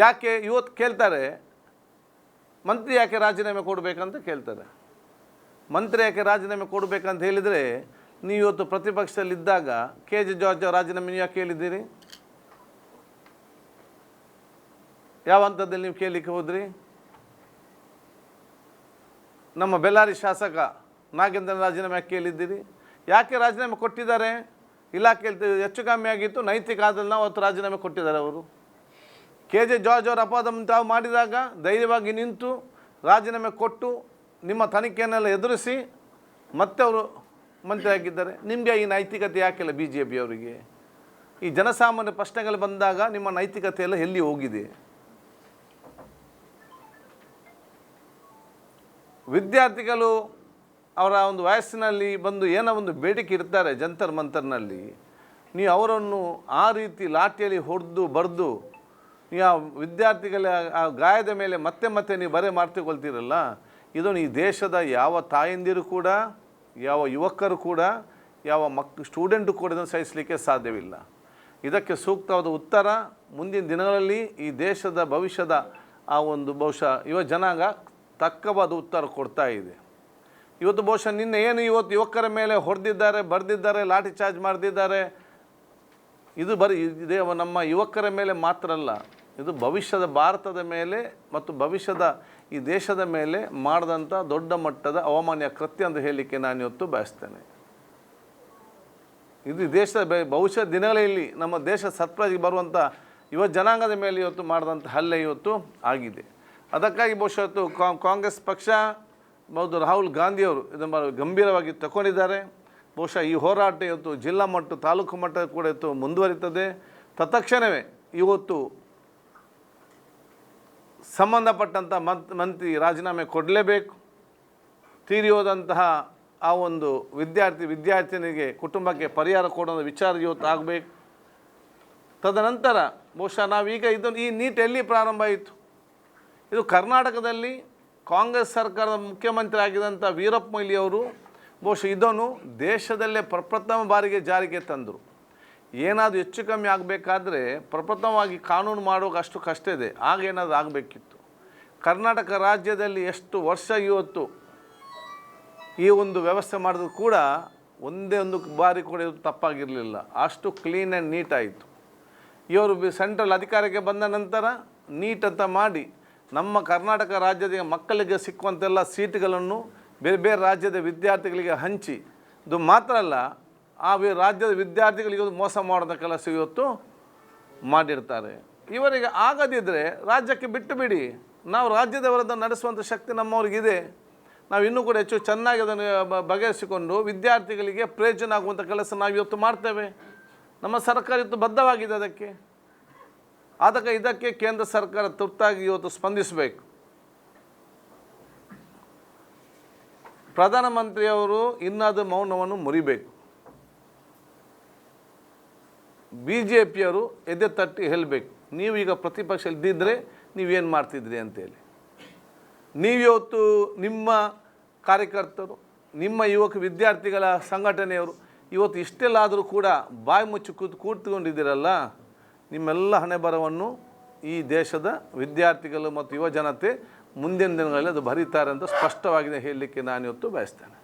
ಯಾಕೆ ಇವತ್ತು ಕೇಳ್ತಾರೆ, ಮಂತ್ರಿ ಯಾಕೆ ರಾಜೀನಾಮೆ ಕೊಡಬೇಕಂತ ಕೇಳ್ತಾರೆ. ಮಂತ್ರಿ ಯಾಕೆ ರಾಜೀನಾಮೆ ಕೊಡಬೇಕಂತ ಹೇಳಿದರೆ, ನೀವು ಇವತ್ತು ಪ್ರತಿಪಕ್ಷದಲ್ಲಿದ್ದಾಗ KJ ಜಾರ್ಜ್ ರಾಜೀನಾಮೆ ಯಾಕೆ ಕೇಳಿದ್ದೀರಿ? ಯಾವ ಹಂತದಲ್ಲಿ ನೀವು ಕೇಳಲಿಕ್ಕೆ ಹೋದ್ರಿ? ನಮ್ಮ ಬೆಳ್ಳಾರಿ ಶಾಸಕ ನಾಗೇಂದ್ರ ರಾಜೀನಾಮೆ ಯಾಕೆ ಕೇಳಿದ್ದೀರಿ? ಯಾಕೆ ರಾಜೀನಾಮೆ ಕೊಟ್ಟಿದ್ದಾರೆ? ಇಲಾಖೆ ಹೆಚ್ಚು ಕಮ್ಮಿ ಆಗಿತ್ತು, ನೈತಿಕ ಆದಲ್ಲಿ ನಾವು ಅವತ್ತು ರಾಜೀನಾಮೆ ಕೊಟ್ಟಿದ್ದಾರೆ ಅವರು. KJ ಜಾರ್ಜ್ ಅವರ ಅಪರಾಧ ತಾವು ಮಾಡಿದಾಗ ಧೈರ್ಯವಾಗಿ ನಿಂತು ರಾಜೀನಾಮೆ ಕೊಟ್ಟು ನಿಮ್ಮ ತನಿಖೆಯನ್ನೆಲ್ಲ ಎದುರಿಸಿ ಮತ್ತೆ ಅವರು ಮಂತ್ರಿ ಆಗಿದ್ದಾರೆ. ನಿಮಗೆ ಈ ನೈತಿಕತೆ ಯಾಕೆಲ್ಲ BJP ಅವರಿಗೆ? ಈ ಜನಸಾಮಾನ್ಯ ಪ್ರಶ್ನೆಗಳು ಬಂದಾಗ ನಿಮ್ಮ ನೈತಿಕತೆ ಎಲ್ಲ ಎಲ್ಲಿ ಹೋಗಿದೆ? ವಿದ್ಯಾರ್ಥಿಗಳು ಅವರ ಒಂದು ವಯಸ್ಸಿನಲ್ಲಿ ಬಂದು ಏನೋ ಒಂದು ಬೇಡಿಕೆ ಇರ್ತಾರೆ ಜಂತರ್ ಮಂತರ್ನಲ್ಲಿ, ನೀವು ಅವರನ್ನು ಆ ರೀತಿ ಲಾಠಿಯಲ್ಲಿ ಹೊಡೆದು ಬರೆದು ನೀವು ಆ ವಿದ್ಯಾರ್ಥಿಗಳ ಆ ಗಾಯದ ಮೇಲೆ ಮತ್ತೆ ಮತ್ತೆ ನೀವು ಬರೆ ಮಾಡ್ತಿಕೊಳ್ತೀರಲ್ಲ, ಇದನ್ನು ಈ ದೇಶದ ಯಾವ ತಾಯಂದಿರು ಕೂಡ, ಯಾವ ಯುವಕರು ಕೂಡ, ಯಾವ ಸ್ಟೂಡೆಂಟು ಕೂಡ ಇದನ್ನು ಸಹಿಸಲಿಕ್ಕೆ ಸಾಧ್ಯವಿಲ್ಲ. ಇದಕ್ಕೆ ಸೂಕ್ತವಾದ ಉತ್ತರ ಮುಂದಿನ ದಿನಗಳಲ್ಲಿ ಈ ದೇಶದ ಭವಿಷ್ಯದ ಆ ಒಂದು ಬಹುಶಃ ಯುವ ಜನಾಂಗ ತಕ್ಕವಾದ ಉತ್ತರ ಕೊಡ್ತಾ ಇದೆ. ಇವತ್ತು ಬಹುಶಃ ನಿನ್ನೆ ಏನು ಇವತ್ತು ಯುವಕರ ಮೇಲೆ ಹೊಡೆದಿದ್ದಾರೆ, ಬರೆದಿದ್ದಾರೆ, ಲಾಠಿ ಚಾರ್ಜ್ ಮಾಡಿದ್ದಾರೆ, ಇದು ಇದೇ ನಮ್ಮ ಯುವಕರ ಮೇಲೆ ಮಾತ್ರ ಅಲ್ಲ, ಇದು ಭವಿಷ್ಯದ ಭಾರತದ ಮೇಲೆ ಮತ್ತು ಭವಿಷ್ಯದ ಈ ದೇಶದ ಮೇಲೆ ಮಾಡಿದಂಥ ದೊಡ್ಡ ಮಟ್ಟದ ಅವಮಾನ್ಯ ಕೃತ್ಯ ಅಂತ ಹೇಳಲಿಕ್ಕೆ ನಾನು ಇವತ್ತು ಬಯಸ್ತೇನೆ. ಇದು ದೇಶದ ಭವಿಷ್ಯದ ದಿನಗಳಲ್ಲಿ ನಮ್ಮ ದೇಶ ಸತ್ಪ್ರಜಿಗೆ ಬರುವಂಥ ಯುವ ಜನಾಂಗದ ಮೇಲೆ ಇವತ್ತು ಮಾಡಿದಂಥ ಹಲ್ಲೆ ಇವತ್ತು ಆಗಿದೆ. ಅದಕ್ಕಾಗಿ ಬಹುಶಃ ಕಾಂಗ್ರೆಸ್ ಪಕ್ಷ ಮತ್ತು ರಾಹುಲ್ ಗಾಂಧಿಯವರು ಇದನ್ನು ಗಂಭೀರವಾಗಿ ತಗೊಂಡಿದ್ದಾರೆ. ಬಹುಶಃ ಈ ಹೋರಾಟ ಇವತ್ತು ಜಿಲ್ಲಾ ಮಟ್ಟ ತಾಲೂಕು ಮಟ್ಟ ಕೂಡ ಇವತ್ತು ಮುಂದುವರಿತದೆ. ತತ್ಕ್ಷಣವೇ ಇವತ್ತು ಸಂಬಂಧಪಟ್ಟಂಥ ಮಂತ್ರಿ ರಾಜೀನಾಮೆ ಕೊಡಲೇಬೇಕು. ತೀರಿ ಹೋದಂತಹ ಆ ಒಂದು ವಿದ್ಯಾರ್ಥಿನಿಗೆ ಕುಟುಂಬಕ್ಕೆ ಪರಿಹಾರ ಕೊಡೋ ವಿಚಾರ ಇವತ್ತು ಆಗಬೇಕು. ತದನಂತರ ಬಹುಶಃ ನಾವೀಗ ಈ ನೀಟ್ ಎಲ್ಲಿ ಪ್ರಾರಂಭ ಆಯಿತು? ಇದು ಕರ್ನಾಟಕದಲ್ಲಿ ಕಾಂಗ್ರೆಸ್ ಸರ್ಕಾರದ ಮುಖ್ಯಮಂತ್ರಿ ಆಗಿದ್ದಂಥ ವೀರಪ್ಪ ಮೊಯ್ಲಿಯವರು ಬಹುಶಃ ಇದನ್ನು ದೇಶದಲ್ಲೇ ಪ್ರಪ್ರಥಮ ಬಾರಿಗೆ ಜಾರಿಗೆ ತಂದರು. ಏನಾದರೂ ಹೆಚ್ಚು ಕಮ್ಮಿ ಆಗಬೇಕಾದ್ರೆ ಪ್ರಪ್ರಥಮವಾಗಿ ಕಾನೂನು ಮಾಡುವಾಗ ಅಷ್ಟು ಕಷ್ಟ ಇದೆ, ಆಗ ಏನಾದರೂ ಆಗಬೇಕಿತ್ತು. ಕರ್ನಾಟಕ ರಾಜ್ಯದಲ್ಲಿ ಎಷ್ಟು ವರ್ಷ ಇವತ್ತು ಈ ಒಂದು ವ್ಯವಸ್ಥೆ ಮಾಡಿದ್ರು ಕೂಡ ಒಂದೇ ಒಂದು ಬಾರಿ ಕೂಡ ಇದು ತಪ್ಪಾಗಿರಲಿಲ್ಲ. ಅಷ್ಟು ಕ್ಲೀನ್ ಆ್ಯಂಡ್ ನೀಟ್ ಆಯಿತು. ಇವರು ಸೆಂಟ್ರಲ್ ಅಧಿಕಾರಕ್ಕೆ ಬಂದ ನಂತರ ನೀಟ್ ಅಂತ ಮಾಡಿ ನಮ್ಮ ಕರ್ನಾಟಕ ರಾಜ್ಯದ ಮಕ್ಕಳಿಗೆ ಸಿಕ್ಕುವಂತೆಲ್ಲ ಸೀಟುಗಳನ್ನು ಬೇರೆ ಬೇರೆ ರಾಜ್ಯದ ವಿದ್ಯಾರ್ಥಿಗಳಿಗೆ ಹಂಚಿ, ಇದು ಮಾತ್ರ ಅಲ್ಲ, ಆ ರಾಜ್ಯದ ವಿದ್ಯಾರ್ಥಿಗಳಿಗೆ ಮೋಸ ಮಾಡೋದ ಕೆಲಸ ಇವತ್ತು ಮಾಡಿರ್ತಾರೆ. ಇವರಿಗೆ ಆಗದಿದ್ದರೆ ರಾಜ್ಯಕ್ಕೆ ಬಿಟ್ಟು ಬಿಡಿ, ನಾವು ರಾಜ್ಯದ ವಿರುದ್ಧ ನಡೆಸುವಂಥ ಶಕ್ತಿ ನಮ್ಮವ್ರಿಗಿದೆ. ನಾವು ಇನ್ನೂ ಕೂಡ ಹೆಚ್ಚು ಚೆನ್ನಾಗಿ ಅದನ್ನು ಬಗೆಹರಿಸಿಕೊಂಡು ವಿದ್ಯಾರ್ಥಿಗಳಿಗೆ ಪ್ರಯೋಜನ ಆಗುವಂಥ ಕೆಲಸ ನಾವು ಇವತ್ತು ಮಾಡ್ತೇವೆ. ನಮ್ಮ ಸರ್ಕಾರ ಇವತ್ತು ಬದ್ಧವಾಗಿದೆ ಅದಕ್ಕೆ. ಇದಕ್ಕೆ ಕೇಂದ್ರ ಸರ್ಕಾರ ತುರ್ತಾಗಿ ಇವತ್ತು ಸ್ಪಂದಿಸಬೇಕು. ಪ್ರಧಾನಮಂತ್ರಿಯವರು ಇನ್ನಾದರೂ ಮೌನವನ್ನು ಮುರಿಬೇಕು. BJPಯವರು ಎದೆ ತಟ್ಟಿ ಹೇಳಬೇಕು, ನೀವೀಗ ಪ್ರತಿಪಕ್ಷ ಇದ್ದಿದ್ದರೆ ನೀವೇನು ಮಾಡ್ತಿದ್ರಿ ಅಂತೇಳಿ. ನೀವಿವತ್ತು ನಿಮ್ಮ ಕಾರ್ಯಕರ್ತರು, ನಿಮ್ಮ ಯುವಕ ವಿದ್ಯಾರ್ಥಿಗಳ ಸಂಘಟನೆಯವರು ಇವತ್ತು ಇಷ್ಟೆಲ್ಲಾದರೂ ಕೂಡ ಬಾಯಿ ಮುಚ್ಚಿ ಕೂತ್ಕೊಂಡಿದ್ದೀರಲ್ಲ, ನಿಮ್ಮೆಲ್ಲ ಹಣೆಬರವನ್ನು ಈ ದೇಶದ ವಿದ್ಯಾರ್ಥಿಗಳು ಮತ್ತು ಯುವ ಜನತೆ ಮುಂದಿನ ದಿನಗಳಲ್ಲಿ ಅದು ಬರೀತಾರೆ ಅಂತ ಸ್ಪಷ್ಟವಾಗಿ ಹೇಳಲಿಕ್ಕೆ ನಾನು ಇವತ್ತು ಬಯಸ್ತೇನೆ.